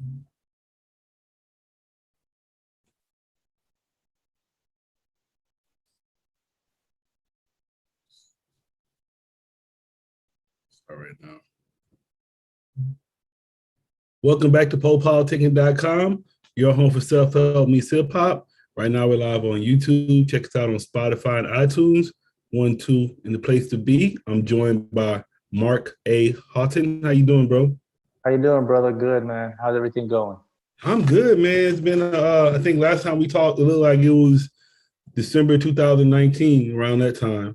All right now. Welcome back to popolitickin.com, your home for self-help meets hip-hop. Right now we're live on YouTube. Check us out on Spotify and iTunes. 1, 2 in the place to be. I'm joined by Mark A Haughton. How you doing, bro? How you doing, brother? Good, man. How's everything going? I'm good, man. It's been, I think last time we talked, it looked like it was December 2019, around that time.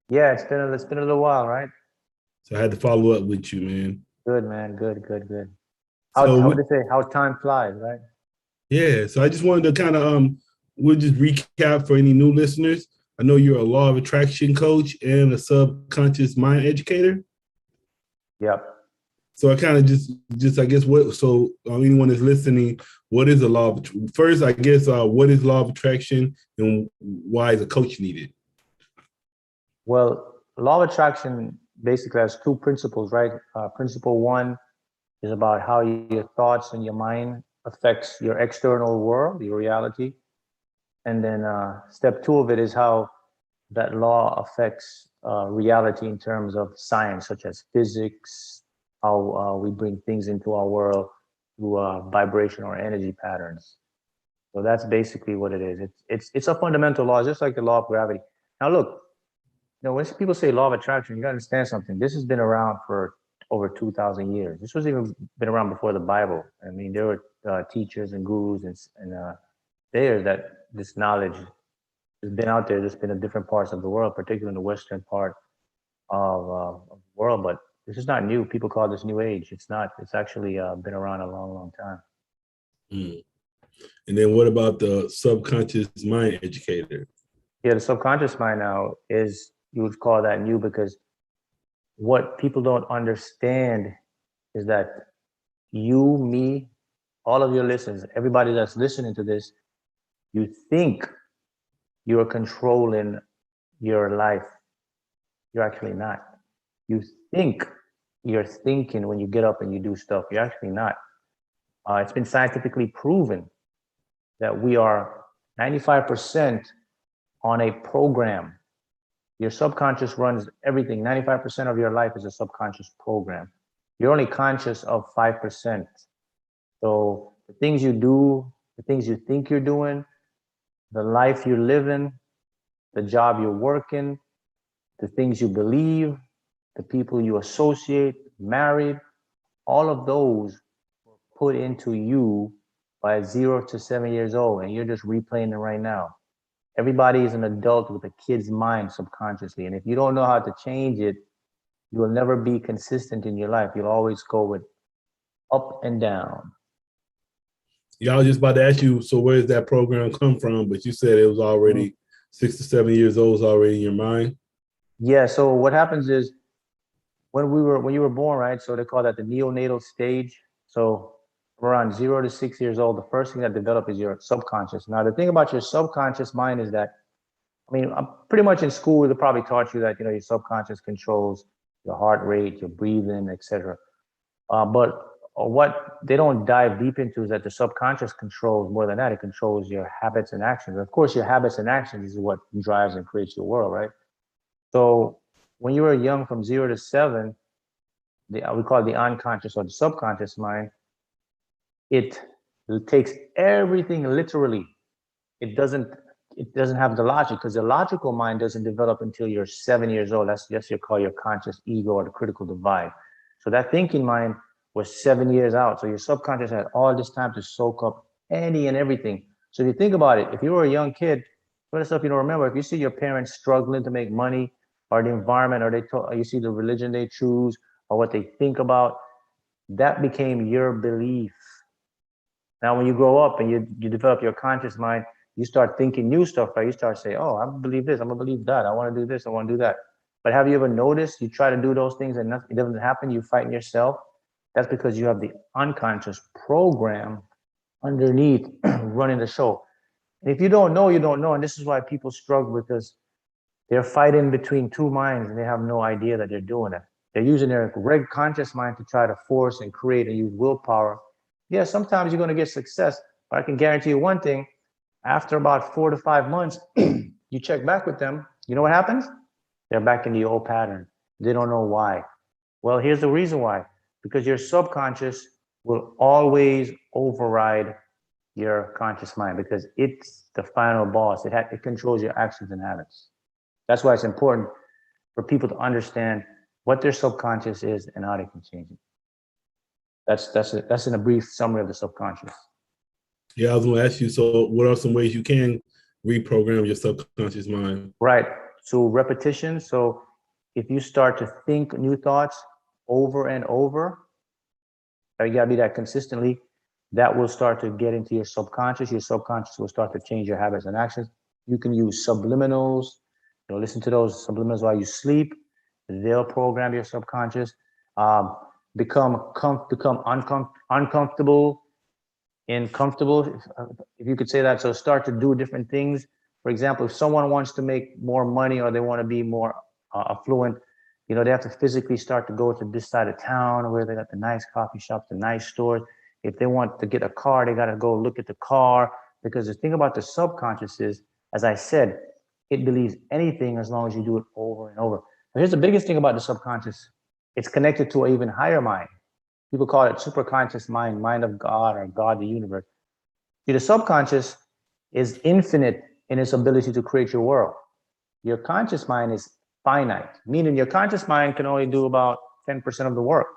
Yeah, it's been a little while, right? So I had to follow up with you, man. Good, man. Good. How time flies, right? Yeah, so I just wanted to kind of we'll just recap for any new listeners. I know you're a law of attraction coach and a subconscious mind educator. Yep. So I kind of just I guess anyone that's listening, what is a law of first? I guess what is law of attraction and why is a coach needed? Well, law of attraction basically has two principles, right? Principle one is about how your thoughts and your mind affects your external world, your reality. And then step two of it is how that law affects reality in terms of science, such as physics, how we bring things into our world through vibration or energy patterns. So that's basically what it is. It's a fundamental law, just like the law of gravity. Now, look, when people say law of attraction, you got to understand something. This has been around for over 2,000 years. This was even been around before the Bible. I mean, there were teachers and gurus and there that this knowledge has been out there. Just been in different parts of the world, particularly in the western part of the world. But this is not new. People call this new age. It's not. It's actually been around a long, long time. Mm. And then what about the subconscious mind educator? Yeah, the subconscious mind now is, you would call that new, because what people don't understand is that you, me, all of your listeners, everybody that's listening to this, you think you're controlling your life. You're actually not. You think you're thinking when you get up and you do stuff. You're actually not. It's been scientifically proven that we are 95% on a program. Your subconscious runs everything. 95% of your life is a subconscious program. You're only conscious of 5%. So the things you do, the things you think you're doing, the life you're living, the job you're working, the things you believe, the people you associate, married, all of those were put into you by 0 to 7 years old, and you're just replaying it right now. Everybody is an adult with a kid's mind subconsciously, and if you don't know how to change it, you will never be consistent in your life. You'll always go with up and down. Yeah, I was just about to ask you, so where does that program come from? But you said it was already 6 to 7 years old, already in your mind. Yeah, so what happens is when you were born, right? So they call that the neonatal stage. So around 0 to 6 years old, the first thing that develops is your subconscious. Now, the thing about your subconscious mind is that, I mean, pretty much in school, they probably taught you that, your subconscious controls your heart rate, your breathing, etc. But what they don't dive deep into is that the subconscious controls more than that. It controls your habits and actions. Of course, your habits and actions is what drives and creates your world, right? So when you were young, from 0 to 7, we call it the unconscious or the subconscious mind. It takes everything literally. It doesn't have the logic, because the logical mind doesn't develop until you're 7 years old. That's just your conscious ego, or the critical divide. So that thinking mind was 7 years out. So your subconscious had all this time to soak up any and everything. So if you think about it, if you were a young kid, what stuff you don't remember, if you see your parents struggling to make money, or the environment, or you see the religion they choose, or what they think about, that became your belief. Now, when you grow up and you develop your conscious mind, you start thinking new stuff, right? You start saying, oh, I believe this, I'm gonna believe that, I wanna do this, I wanna do that. But have you ever noticed you try to do those things and nothing, it doesn't happen, you fight yourself? That's because you have the unconscious program underneath running the show. And if you don't know, you don't know. And this is why people struggle, because they're fighting between two minds and they have no idea that they're doing it. They're using their conscious mind to try to force and create and use willpower. Yeah, sometimes you're going to get success, but I can guarantee you one thing. After about 4 to 5 months, you check back with them. You know what happens? They're back in the old pattern. They don't know why. Well, here's the reason why. Because your subconscious will always override your conscious mind because it's the final boss. It controls your actions and habits. That's why it's important for people to understand what their subconscious is and how they can change it. That's in a brief summary of the subconscious. Yeah, I was going to ask you, so what are some ways you can reprogram your subconscious mind? Right. So repetition. So if you start to think new thoughts over and over, you gotta be that consistently, that will start to get into your subconscious. Your subconscious will start to change your habits and actions. You can use subliminals. Listen to those subliminals while you sleep. They'll program your subconscious. Become uncomfortable and comfortable, if you could say that. So start to do different things. For example, if someone wants to make more money or they want to be more affluent, they have to physically start to go to this side of town where they got the nice coffee shops, the nice stores. If they want to get a car, they got to go look at the car. Because the thing about the subconscious is, as I said, it believes anything as long as you do it over and over. But here's the biggest thing about the subconscious. It's connected to an even higher mind. People call it superconscious mind, mind of God or God, the universe. See, the subconscious is infinite in its ability to create your world. Your conscious mind is finite, meaning your conscious mind can only do about 10% of the work.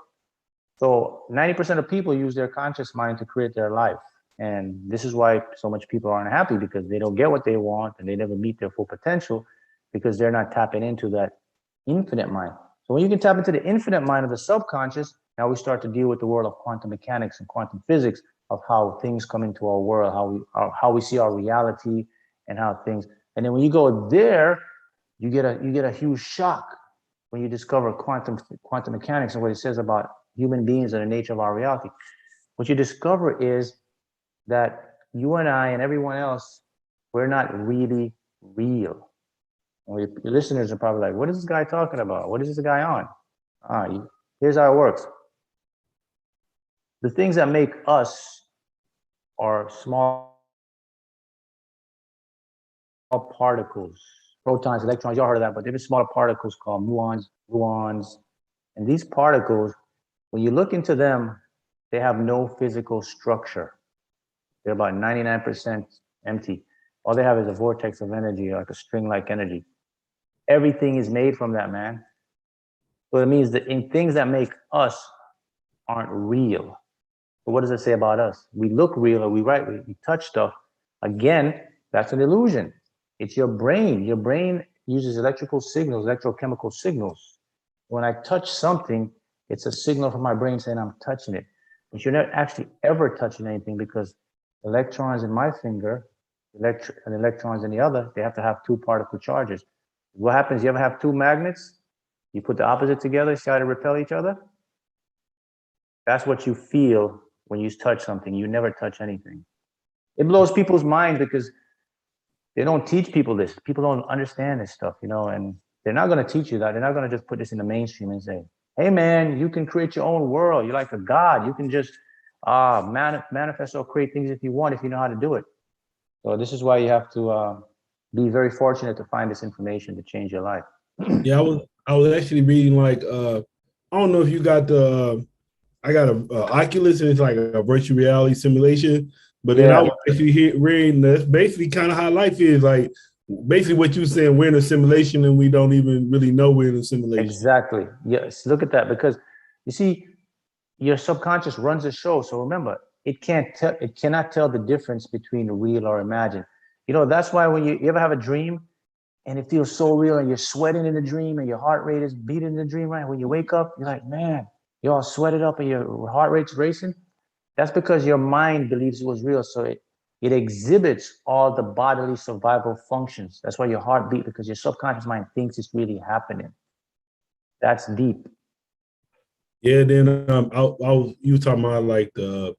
So 90% of people use their conscious mind to create their life. And this is why so much people aren't happy, because they don't get what they want and they never meet their full potential because they're not tapping into that infinite mind. So when you can tap into the infinite mind of the subconscious, now we start to deal with the world of quantum mechanics and quantum physics, of how things come into our world, how we see our reality, and how things. And then when you go there, you get a huge shock when you discover quantum mechanics and what it says about human beings and the nature of our reality. What you discover is that you and I and everyone else, we're not really real. And your listeners are probably like, what is this guy talking about? What is this guy on? Here's how it works. The things that make us are small particles, protons, electrons, y'all heard of that, but they're smaller particles called muons. And these particles, when you look into them, they have no physical structure. They're about 99% empty. All they have is a vortex of energy, like a string-like energy. Everything is made from that, man. So it means that in things that make us aren't real. But what does it say about us? We look real, or we touch stuff. Again, that's an illusion. It's your brain. Your brain uses electrical signals, electrochemical signals. When I touch something, it's a signal from my brain saying I'm touching it. But you're not actually ever touching anything, because electrons in my finger and electrons in the other, they have to have two particle charges. What happens? You ever have two magnets? You put the opposite together, try to repel each other? That's what you feel when you touch something. You never touch anything. It blows people's mind because they don't teach people this. People don't understand this stuff, and they're not going to teach you that. They're not going to just put this in the mainstream and say, hey, man, you can create your own world. You're like a god. You can just manifest or create things if you want, if you know how to do it. So this is why you have to be very fortunate to find this information to change your life. Yeah, I was actually reading, like, I don't know if you got I got a Oculus, and it's like a virtual reality simulation. But then I was actually reading that's basically kind of how life is. Like, basically what you're saying, we're in a simulation and we don't even really know we're in a simulation. Exactly. Yes. Look at that, because you see, your subconscious runs the show. So remember, it cannot tell the difference between real or imagined. That's why when you ever have a dream and it feels so real and you're sweating in the dream and your heart rate is beating in the dream, right? When you wake up, you're like, man, you're all sweated up and your heart rate's racing. That's because your mind believes it was real. So it exhibits all the bodily survival functions. That's why your heart beat, because your subconscious mind thinks it's really happening. That's deep. Yeah, then you were talking about like the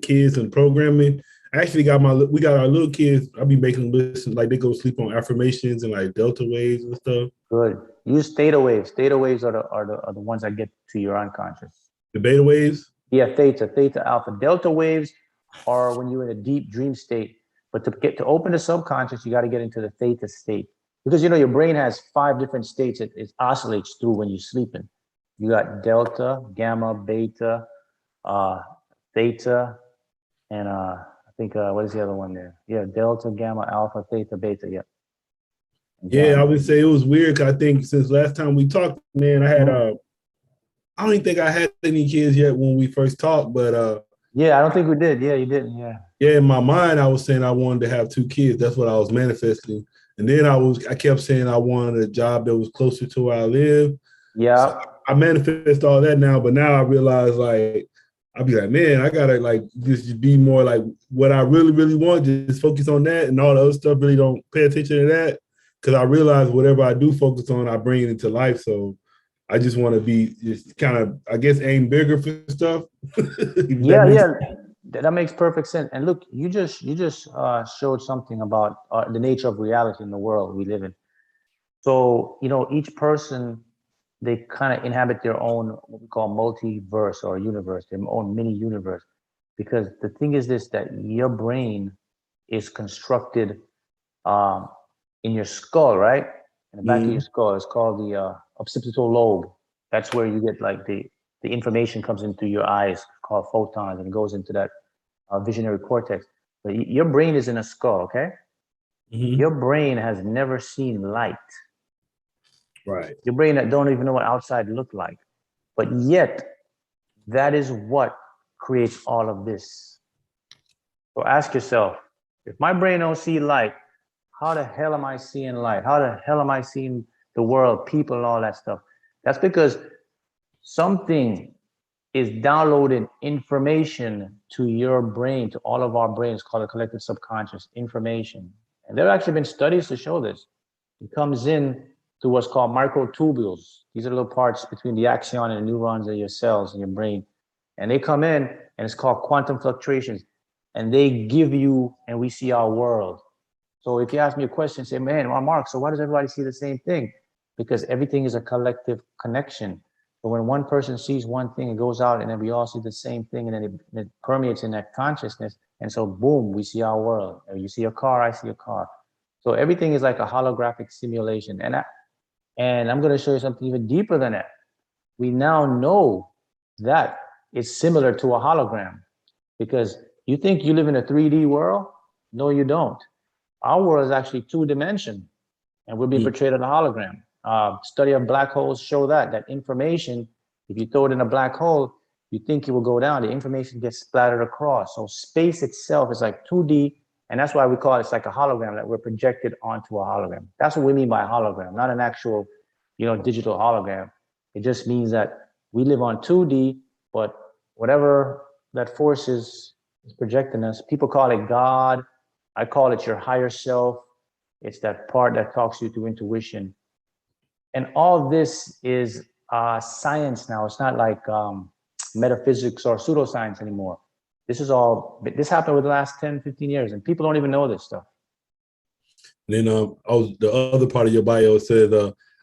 kids and programming. I actually we got our little kids. I'll be making them listen, like they go sleep on affirmations and like delta waves and stuff. Good. Use theta waves. Theta waves are the ones that get to your unconscious. The beta waves? Yeah, theta, alpha. Delta waves are when you're in a deep dream state. But to open the subconscious, you got to get into the theta state. Because your brain has 5 different states it oscillates through when you're sleeping. You got delta, gamma, beta, theta, and I think what is the other one there? Yeah, delta, gamma, alpha, theta, beta. Yeah. Yeah, I would say it was weird because I think since last time we talked, man, I had I don't even think I had any kids yet when we first talked, but yeah, I don't think we did. Yeah, you didn't. Yeah. Yeah, in my mind, I was saying I wanted to have 2 kids. That's what I was manifesting. And then I kept saying I wanted a job that was closer to where I live. Yeah. So I manifest all that now, but now I realize like I'll be like, man, I gotta like just be more like what I really, really want, just focus on that, and all the other stuff really don't pay attention to that. Cause I realize whatever I do focus on, I bring it into life. So I just want to be just kind of, I guess, aim bigger for stuff. Yeah. That makes perfect sense. And look, you just showed something about the nature of reality in the world we live in. So each person, they kind of inhabit their own what we call multiverse or universe, their own mini universe. Because the thing is this, that your brain is constructed in your skull, right? In the back of your skull, it's called the occipital lobe. That's where you get like the information comes into your eyes, called photons, and it goes into that visionary cortex. But your brain is in a skull, okay? Your brain has never seen light. Right. Your brain that don't even know what outside look like. But yet, that is what creates all of this. So ask yourself, if my brain don't see light, how the hell am I seeing light? How the hell am I seeing the world, people, and all that stuff? That's because something is downloading information to your brain, to all of our brains, called the collective subconscious information. And there have actually been studies to show this. It comes in through what's called microtubules. These are little parts between the axon and the neurons of your cells in your brain. And they come in, and it's called quantum fluctuations. And they give you, and we see our world. So if you ask me a question, say, man, Mark, so why does everybody see the same thing? Because everything is a collective connection. So when one person sees one thing, it goes out, and then we all see the same thing, and then it permeates in that consciousness. And so, boom, we see our world. You see a car, I see a car. So everything is like a holographic simulation. And I'm going to show you something even deeper than that. We now know that it's similar to a hologram, because you think you live in a 3D world? No, you don't. Our world is actually 2-dimension, and we're being portrayed on a hologram. Study of black holes show that information, if you throw it in a black hole, you think it will go down. The information gets splattered across. So space itself is like 2D, and that's why we call it's like a hologram, that we're projected onto a hologram. That's what we mean by a hologram, not an actual, digital hologram. It just means that we live on 2D, but whatever that force is projecting us. People call it God. I call it your higher self. It's that part that talks you through intuition. And all this is science now. It's not like metaphysics or pseudoscience anymore. This happened within the last 10, 15 years, and people don't even know this stuff. And then the other part of your bio said,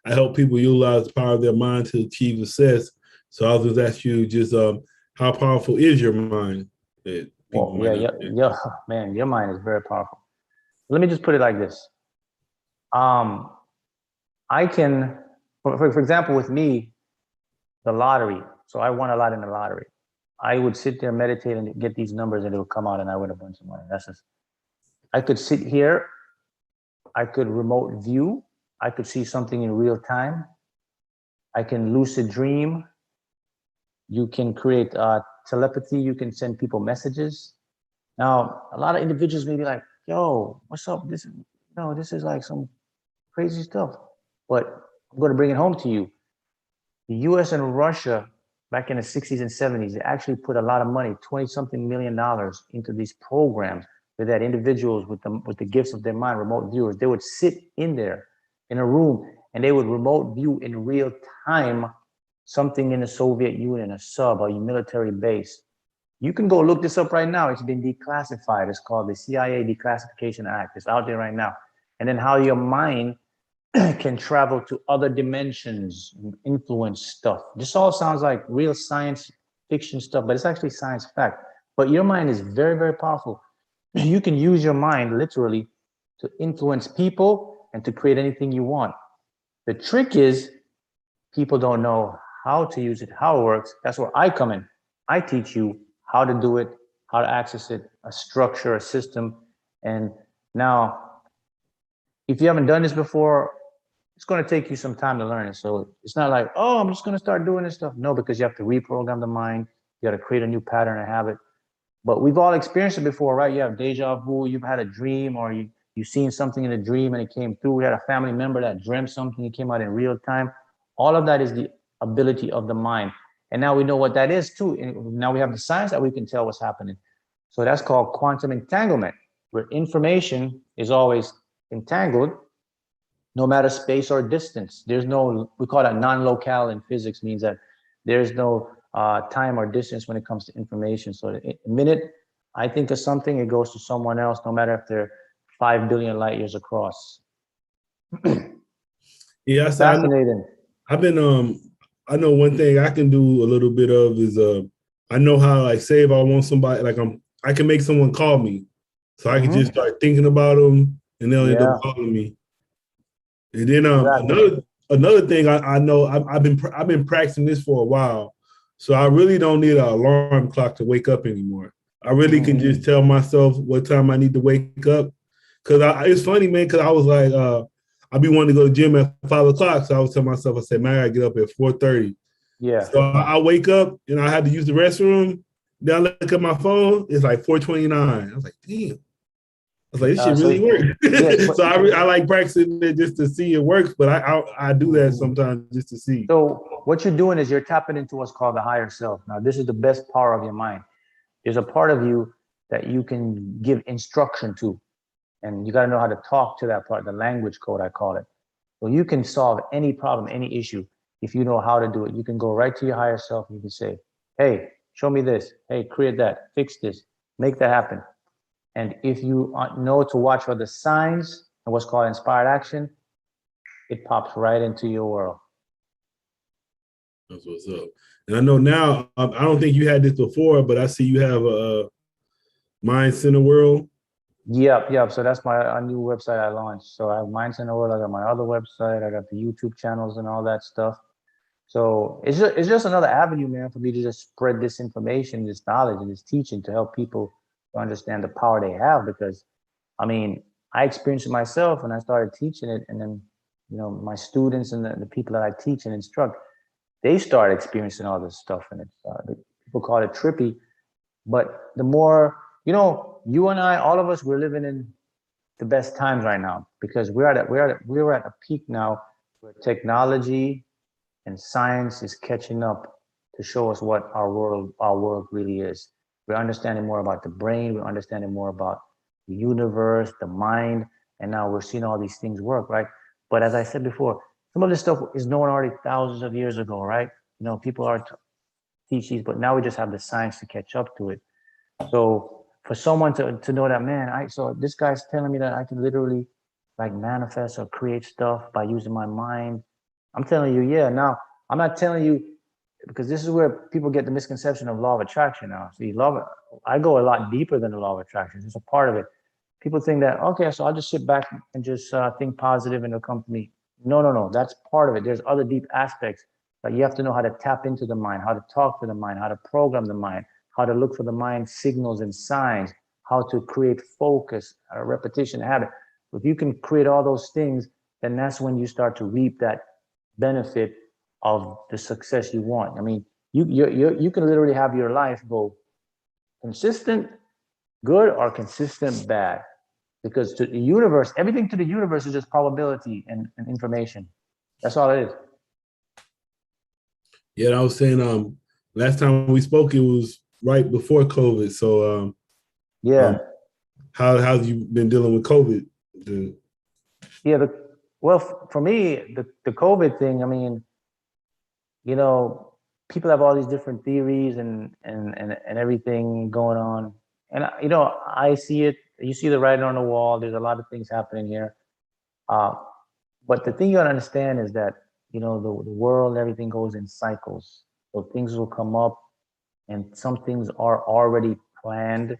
I help people utilize the power of their mind to achieve success. So I was just asking you just how powerful is your mind? Man, your mind is very powerful. Let me just put it like this. I can, for example, with me, the lottery. So I won a lot in the lottery. I would sit there, meditate, and get these numbers, and it would come out, and I win a bunch of money. I could sit here. I could remote view. I could see something in real time. I can lucid dream. You can create telepathy. You can send people messages. Now, a lot of individuals may be like, yo, what's up? This is like some crazy stuff. But I'm going to bring it home to you. The US and Russia, back in the 60s and 70s, they actually put a lot of money, 20-something million dollars, into these programs where that individuals with the gifts of their mind, remote viewers, they would sit in there in a room, and they would remote view in real time something in the Soviet Union, a sub, a military base. You can go look this up right now. It's been declassified. It's called the CIA Declassification Act. It's out there right now. And then how your mind can travel to other dimensions and influence stuff. This all sounds like real science, fiction stuff, but it's actually science fact. But your mind is very, very powerful. You can use your mind literally to influence people and to create anything you want. The trick is people don't know how to use it, how it works. That's where I come in. I teach you how to do it, how to access it, a structure, a system. And now, if you haven't done this before, it's going to take you some time to learn it. So it's not like, oh, I'm just going to start doing this stuff. No, because you have to reprogram the mind. You got to create a new pattern and habit. But we've all experienced it before, right? You have deja vu. You've had a dream, or you've seen something in a dream and it came through. We had a family member that dreamt something. It came out in real time. All of that is the ability of the mind. And now we know what that is too. And now we have the science that we can tell what's happening. So that's called quantum entanglement, where information is always entangled, no matter space or distance. There's no, we call that non-locale in physics, means that there's no time or distance when it comes to information. So the minute I think of something, it goes to someone else, no matter if they're 5 billion light years across. Yeah, so Fascinating. I've been I know one thing I can do a little bit of is I know how, like, say if I want somebody, like I can make someone call me, so I can just start thinking about them and they'll end up calling me. And then Exactly. another thing I know I've been practicing this for a while, so I really don't need an alarm clock to wake up anymore. I really can just tell myself what time I need to wake up. Cause it's funny, man. Cause I was like, I be wanting to go to the gym at 5 o'clock, so I was telling myself, I said, man, I gotta get up at 4:30. Yeah. So I wake up and I had to use the restroom. Then I look at my phone, it's like 4:29. I was like, damn. I was like, this shit really works. Yes, So I like practicing it just to see it works, but I do that sometimes just to see. so what you're doing is you're tapping into what's called the higher self. Now, this is the best power of your mind. There's a part of you that you can give instruction to, and you got to know how to talk to that part, the language code, I call it. So you can solve any problem, any issue, if you know how to do it. You can go right to your higher self and you can say, hey, show me this. Hey, create that, fix this, make that happen. And if you know to watch for the signs and what's called inspired action, it pops right into your world. That's what's up. And I know now, I don't think you had this before, but I see you have a Mind Center World. Yep. So that's my new website I launched. So I have Mind Center World. I got my other website. I got the YouTube channels and all that stuff. So it's just another avenue, man, for me to just spread this information, this knowledge, and this teaching to help people to understand the power they have. Because, I mean, I experienced it myself and I started teaching it, and then, you know, my students and the people that I teach and instruct, they start experiencing all this stuff, and it's people call it trippy. But the more, you know, you and I, all of us, we're living in the best times right now because we're at a peak now where technology and science is catching up to show us what our world really is. We're understanding more about the brain. We're understanding more about the universe, the mind, and now we're seeing all these things work, right? But as I said before, some of this stuff is known already thousands of years ago, right? You know, people are teach these, but now we just have the science to catch up to it. So for someone to know that, man, so this guy's telling me that I can literally like manifest or create stuff by using my mind. I'm telling you, yeah. Now I'm not telling you because this is where people get the misconception of law of attraction. Now, see, I go a lot deeper than the law of attraction. It's a part of it. People think that okay, so I'll just sit back and just think positive and it'll come to me. No. That's part of it. There's other deep aspects. But you have to know how to tap into the mind, how to talk to the mind, how to program the mind, how to look for the mind signals and signs, how to create focus, repetition, habit. If you can create all those things, then that's when you start to reap that benefit of the success you want. I mean, you can literally have your life go consistent good or consistent bad, because to the universe, everything to the universe is just probability and information. That's all it is. Yeah, I was saying, last time we spoke, it was right before COVID. So, Yeah. how have you been dealing with COVID? Yeah. Well, for me, the COVID thing, I mean, you know, people have all these different theories and everything going on. And, you know, I see it. You see the writing on the wall. There's a lot of things happening here. Uh, but the thing you gotta understand is that, you know, the world, everything goes in cycles. So things will come up and some things are already planned.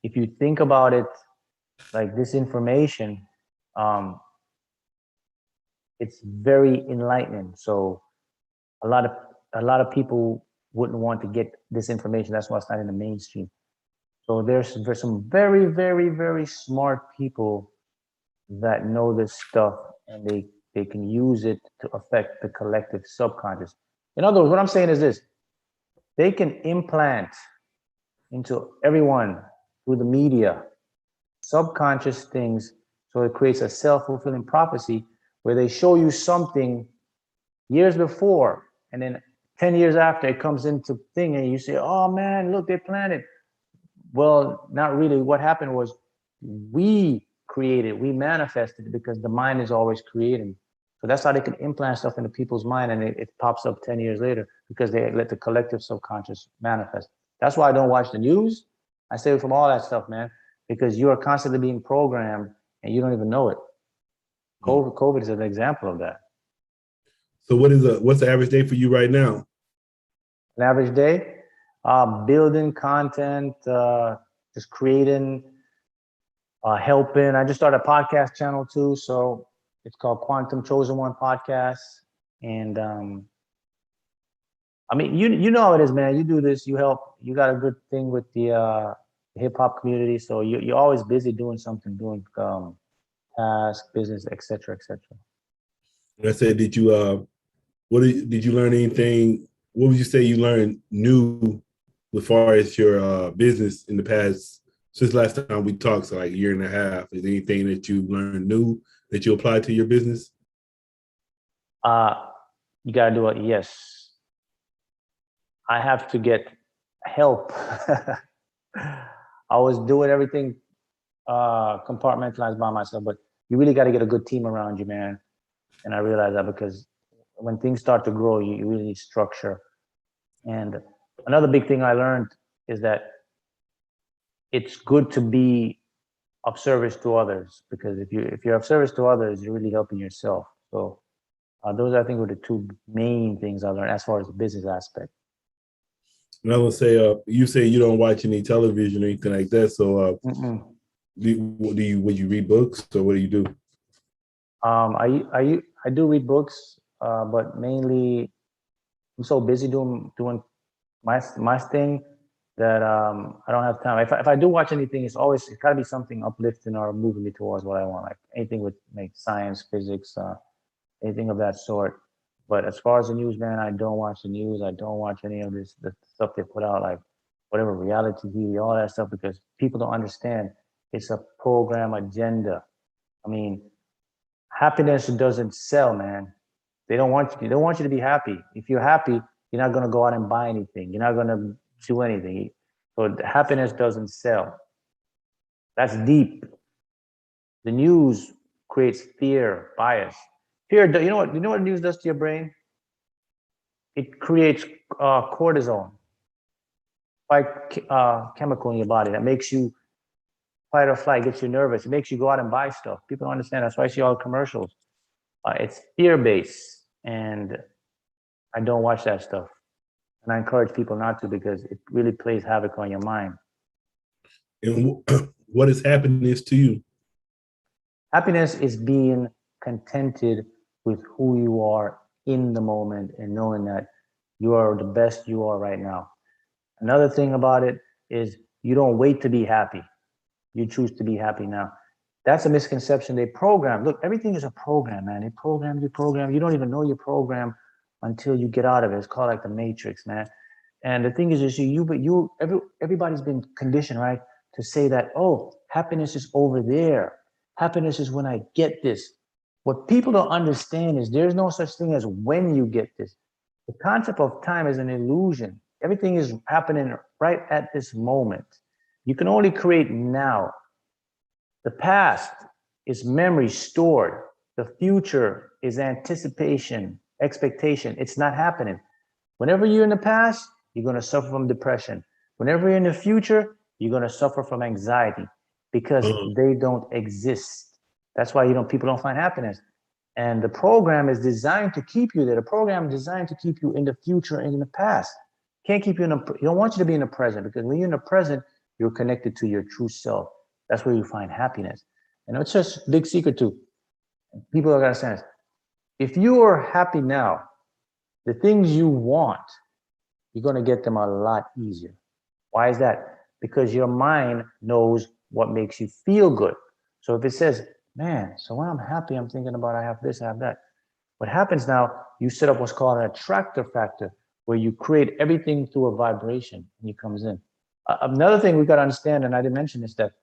If you think about it, like this information, um, it's very enlightening. So a lot of a lot of people wouldn't want to get this information. That's why it's not in the mainstream. So there's some very, very, very smart people that know this stuff, and they can use it to affect the collective subconscious. In other words, what I'm saying is this: they can implant into everyone through the media subconscious things, so it creates a self-fulfilling prophecy where they show you something years before, and then 10 years after it comes into thing, and you say, oh man, look, they planned it. Well, not really. What happened was we created, we manifested it, because the mind is always creating. So that's how they can implant stuff into people's mind, and it pops up 10 years later because they let the collective subconscious manifest. That's why I don't watch the news. I stay away from all that stuff, man, because you are constantly being programmed and you don't even know it. COVID is an example of that. So what's the average day for you right now? An average day, building content, just creating, helping. I just started a podcast channel too, so it's called Quantum Chosen One Podcast. And I mean, you know how it is, man. You do this, you help. You got a good thing with the hip hop community, so you're always busy doing something, doing task, business, etc., etc. I said, did you did you learn anything? What would you say you learned new as far as your business in the past, since last time we talked, so like a year and a half? Is there anything that you learned new that you applied to your business? You gotta do it. Yes, I have to get help. I was doing everything compartmentalized by myself, but you really got to get a good team around you, man. And I realized that because when things start to grow, you really need structure. And another big thing I learned is that it's good to be of service to others, because if you're of service to others, you're really helping yourself. So those, I think, were the two main things I learned as far as the business aspect. And I would say, you say you don't watch any television or anything like that. So, would you read books, or what do you do? I do read books, but mainly I'm so busy doing my thing that I don't have time. If I do watch anything, it's got to be something uplifting or moving me towards what I want, like anything with like science, physics, anything of that sort. But as far as the news, man, I don't watch the news. I don't watch any of the stuff they put out, like whatever reality TV, all that stuff, because people don't understand. It's a program agenda. I mean, happiness doesn't sell, man. They don't want you. They don't want you to be happy. If you're happy, you're not going to go out and buy anything. You're not going to do anything. So happiness doesn't sell. That's deep. The news creates fear, bias. Fear. You know what? You know what news does to your brain? It creates cortisol, like chemical in your body that makes you fight or flight, gets you nervous. It makes you go out and buy stuff. People don't understand. That's why I see all the commercials. It's fear-based, and I don't watch that stuff. And I encourage people not to, because it really plays havoc on your mind. And what is happiness to you? Happiness is being contented with who you are in the moment and knowing that you are the best you are right now. Another thing about it is you don't wait to be happy. You choose to be happy now. That's a misconception. They program. Look, everything is a program, man. They program you, program. You don't even know your program until you get out of it. It's called like the Matrix, man. And the thing is everybody's been conditioned, right, to say that, oh, happiness is over there. Happiness is when I get this. What people don't understand is there's no such thing as when you get this. The concept of time is an illusion. Everything is happening right at this moment. You can only create now. The past is memory stored. The future is anticipation, expectation. It's not happening. Whenever you're in the past, you're going to suffer from depression. Whenever you're in the future, you're going to suffer from anxiety, because they don't exist. That's why people don't find happiness. And the program is designed to keep you there. The program is designed to keep you in the future and in the past. Can't keep you in he don't want you to be in the present, because when you're in the present, you're connected to your true self. That's where you find happiness. And it's just a big secret too. People are gonna understand this. If you are happy now, the things you want, you're gonna get them a lot easier. Why is that? Because your mind knows what makes you feel good. So if it says, man, so when I'm happy, I'm thinking about I have this, I have that. What happens now, you set up what's called an attractor factor, where you create everything through a vibration and it comes in. Another thing we got to understand, and I didn't mention, is that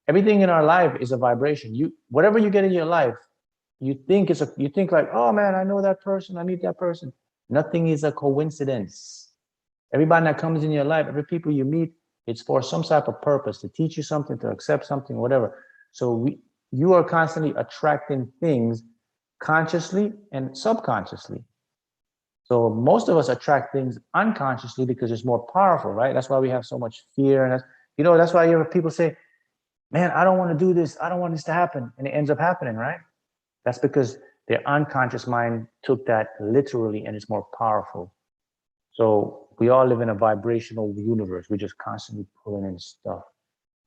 everything in our life is a vibration. Whatever you get in your life, you think like, oh man, I know that person, I meet that person. Nothing is a coincidence. Everybody that comes in your life, every people you meet, it's for some type of purpose, to teach you something, to accept something, whatever. So you are constantly attracting things consciously and subconsciously. So most of us attract things unconsciously because it's more powerful, right? That's why we have so much fear. And that's why you hear people say, man, I don't want to do this. I don't want this to happen. And it ends up happening, right? That's because their unconscious mind took that literally and it's more powerful. So we all live in a vibrational universe. We're just constantly pulling in stuff.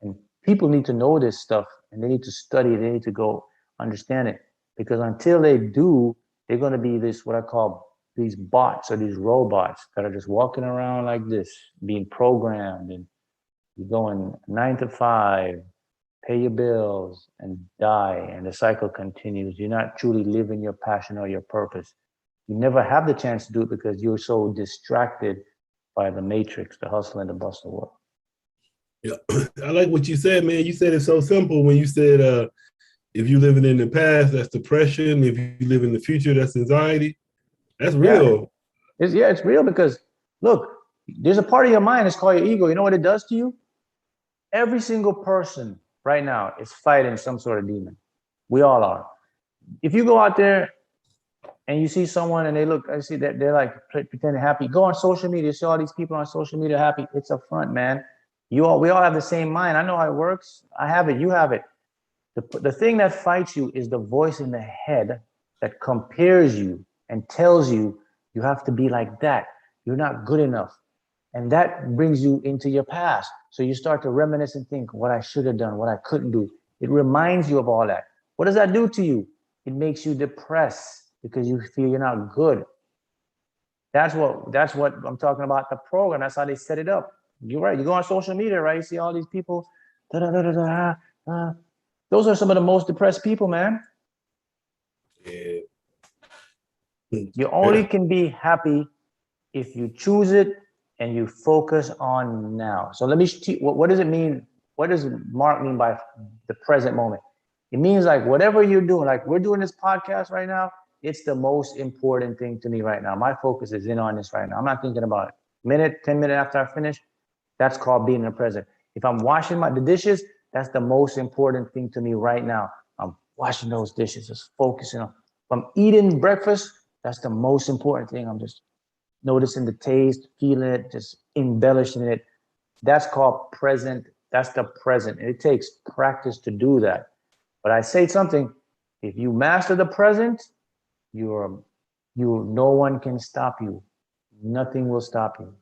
And people need to know this stuff, and they need to study. They need to go understand it, because until they do, they're going to be this, what I call these bots or these robots that are just walking around like this, being programmed, and you're going 9 to 5, pay your bills and die. And the cycle continues. You're not truly living your passion or your purpose. You never have the chance to do it because you're so distracted by the matrix, the hustle and the bustle world. Yeah, I like what you said, man. You said it so simple when you said, if you're living in the past, that's depression. If you live in the future, that's anxiety. That's real. Yeah, it's real, because look, there's a part of your mind that's called your ego. You know what it does to you? Every single person right now is fighting some sort of demon. We all are. If you go out there and you see someone and I see that they're like pretending happy, go on social media, see all these people on social media happy. It's a front, man. We all have the same mind. I know how it works. I have it. You have it. The thing that fights you is the voice in the head that compares you and tells you you have to be like that. You're not good enough. And that brings you into your past. So you start to reminisce and think what I should have done, what I couldn't do. It reminds you of all that. What does that do to you? It makes you depressed because you feel you're not good. That's what I'm talking about, the program. That's how they set it up. You're right. You go on social media, right? You see all these people. Those are some of the most depressed people, man. Yeah. You only can be happy if you choose it and you focus on now. So let me what does it mean? What does Mark mean by the present moment? It means like whatever you're doing, like we're doing this podcast right now, it's the most important thing to me right now. My focus is in on this right now. I'm not thinking about it. 10 minutes after I finish, that's called being in the present. If I'm washing the dishes, that's the most important thing to me right now. I'm washing those dishes, just focusing on. If I'm eating breakfast, that's the most important thing. I'm just noticing the taste, feeling it, just embellishing it. That's called present. That's the present. And it takes practice to do that. But I say something, if you master the present, no one can stop you. Nothing will stop you.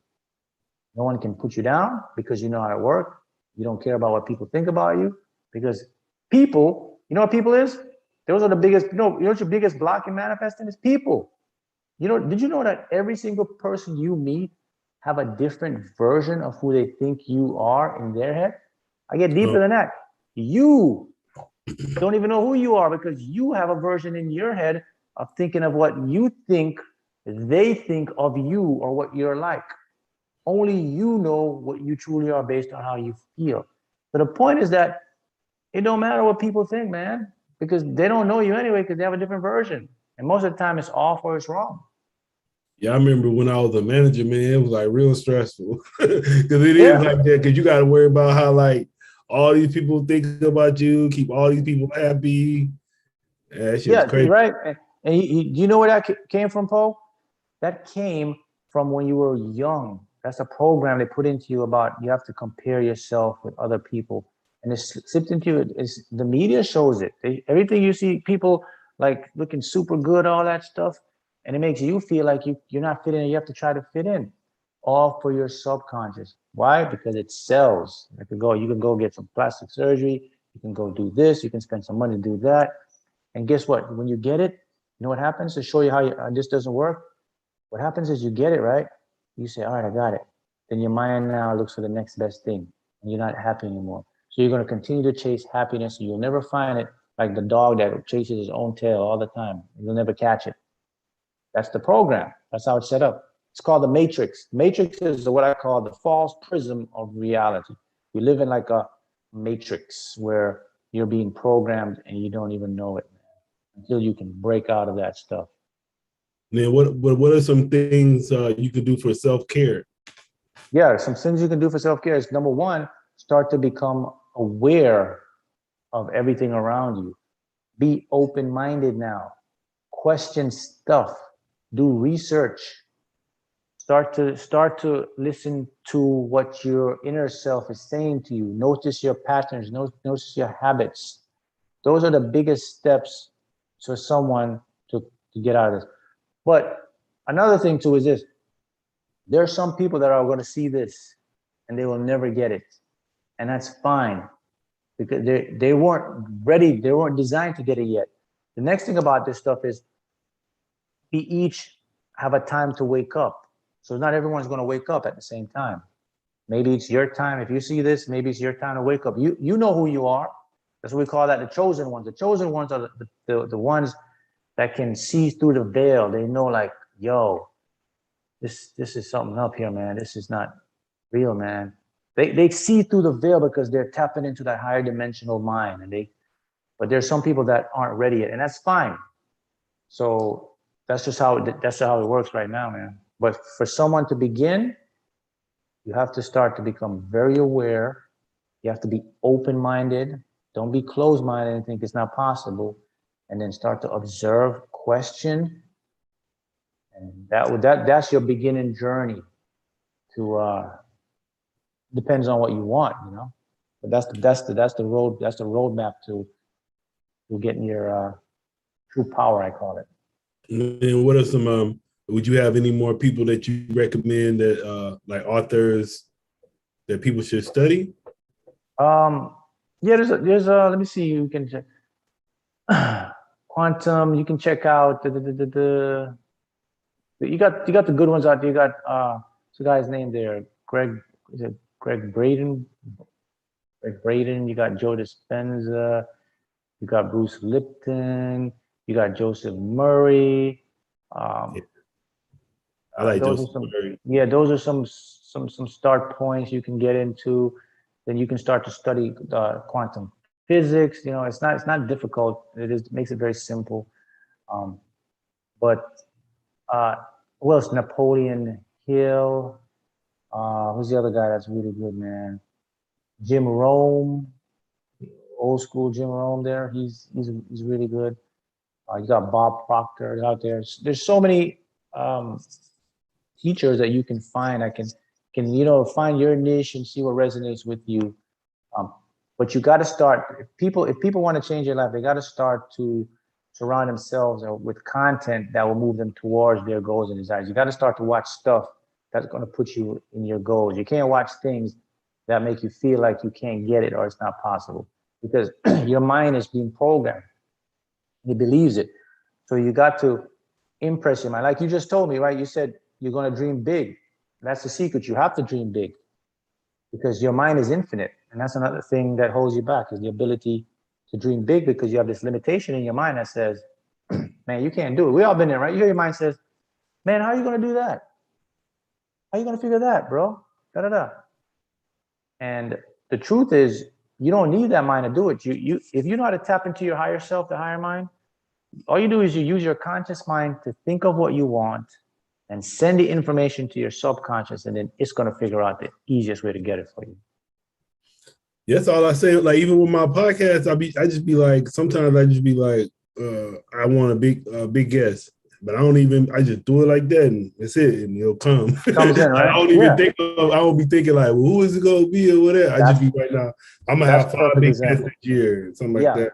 No one can put you down because you know how to work. You don't care about what people think about you, because people, you know what people is? Those are the biggest, you know what your biggest block in manifesting is? People. Did you know that every single person you meet have a different version of who they think you are in their head? I get deeper than that. You don't even know who you are because you have a version in your head of thinking of what you think they think of you or what you're like. Only you know what you truly are based on how you feel. But the point is that it don't matter what people think, man, because they don't know you anyway because they have a different version. And most of the time it's off or it's wrong. Yeah, I remember when I was a manager, man, it was like real stressful because it is like that, because you got to worry about how like all these people think about you, keep all these people happy. That shit's crazy. Right. And you know where that came from, Paul? That came from when you were young. That's a program they put into you about you have to compare yourself with other people. And it's slipped into you. The media shows it. Everything you see, people like looking super good, all that stuff. And it makes you feel like you're not fitting in. You have to try to fit in. all for your subconscious. Why? Because it sells. You can go get some plastic surgery. You can go do this. You can spend some money to do that. And guess what? When you get it, you know what happens? To show you how this doesn't work. What happens is you get it, right? You say, all right, I got it. Then your mind now looks for the next best thing, and you're not happy anymore. So you're going to continue to chase happiness, and you'll never find it like the dog that chases his own tail all the time. You'll never catch it. That's the program. That's how it's set up. It's called the matrix. Matrix is what I call the false prism of reality. You live in like a matrix where you're being programmed and you don't even know it, man, until you can break out of that stuff. Then what are some things you could do for self-care? Yeah, some things you can do for self-care is, number one, start to become aware of everything around you. Be open-minded now. Question stuff. Do research. Start to listen to what your inner self is saying to you. Notice your patterns. Notice your habits. Those are the biggest steps for someone to get out of this. But another thing too is this. There are some people that are going to see this and they will never get it. And that's fine, because they weren't ready. They weren't designed to get it yet. The next thing about this stuff is we each have a time to wake up. So not everyone's going to wake up at the same time. Maybe it's your time. If you see this, maybe it's your time to wake up. You know who you are. That's what we call that, the chosen ones. The chosen ones are the ones that can see through the veil. They know, like, yo, this is something up here, man. This is not real, man. They see through the veil because they're tapping into that higher dimensional mind. But there's some people that aren't ready yet, and that's fine. So that's how it works right now, man. But for someone to begin, you have to start to become very aware. You have to be open-minded. Don't be closed-minded and think it's not possible. And then start to observe, question. And that's your beginning journey to depends on what you want, you know. But that's the roadmap to getting your true power, I call it. And what are some would you have any more people that you recommend that like authors that people should study? Yeah, there's let me see, you can check quantum, you can check out you got the good ones out there. You got what's the guy's name there? Greg Braden? Greg Braden, you got Joe Dispenza, you got Bruce Lipton, you got Joseph Murray. I like Joseph Murray. Yeah, those are some start points you can get into. Then you can start to study quantum physics. You know, it's not difficult. It makes it very simple. But who else? Napoleon Hill. Who's the other guy that's really good, man? Jim Rome, old school Jim Rome. There, he's really good. You got Bob Proctor out there. There's so many teachers that you can find. I can find your niche and see what resonates with you. But you got to start. If people want to change their life, they got to start to surround themselves with content that will move them towards their goals and desires. You got to start to watch stuff that's going to put you in your goals. You can't watch things that make you feel like you can't get it or it's not possible, because your mind is being programmed. It believes it. So you got to impress your mind. Like you just told me, right? You said you're going to dream big. That's the secret. You have to dream big because your mind is infinite. And that's another thing that holds you back, is the ability to dream big, because you have this limitation in your mind that says, man, you can't do it. We all been there, right? You hear your mind says, man, how are you going to do that? How are you going to figure that, bro? Da-da-da. And the truth is, you don't need that mind to do it. If you know how to tap into your higher self, the higher mind, all you do is you use your conscious mind to think of what you want and send the information to your subconscious, and then it's going to figure out the easiest way to get it for you. That's all I say. Like, even with my podcast, I just be like, sometimes I just be like, I want a big guest, but I just do it like that, and that's it, and it'll come. Comes in, right? I don't even I won't be thinking like, well, who is it gonna be or whatever. I just be right now, I'm gonna have 5 big guests this year, something like that.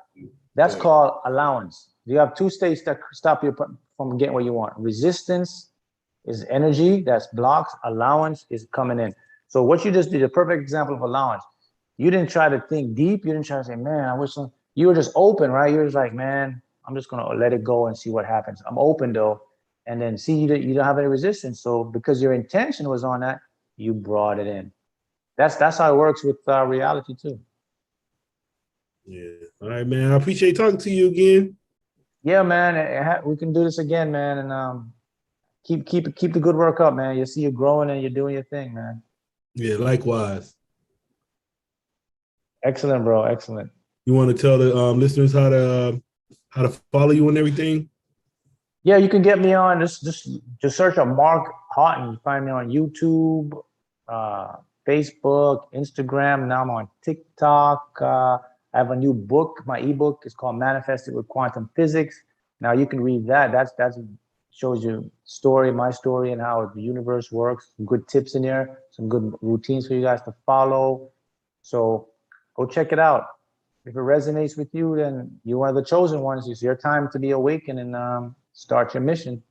That's called allowance. You have 2 states that stop you from getting what you want. Resistance is energy, that's blocks, allowance is coming in. So what you just did, a perfect example of allowance. You didn't try to think deep. You didn't try to say, man, I wish you were just open, right? You were just like, man, I'm just going to let it go and see what happens. I'm open though. And then see, you don't have any resistance. So because your intention was on that, you brought it in. That's how it works with reality too. Yeah. All right, man. I appreciate talking to you again. Yeah, man. We can do this again, man. And keep the good work up, man. You see you growing and you're doing your thing, man. Yeah, likewise. Excellent, bro. Excellent. You want to tell the listeners how to follow you and everything? Yeah, you can get me on just search up Mark Haughton. You find me on YouTube, Facebook, Instagram. Now I'm on TikTok. I have a new book. My ebook is called Manifested with Quantum Physics. Now you can read that. That's shows you my story, and how the universe works. Some good tips in there. Some good routines for you guys to follow. So go check it out. If it resonates with you, then you're one of the chosen ones. It's your time to be awakened and start your mission.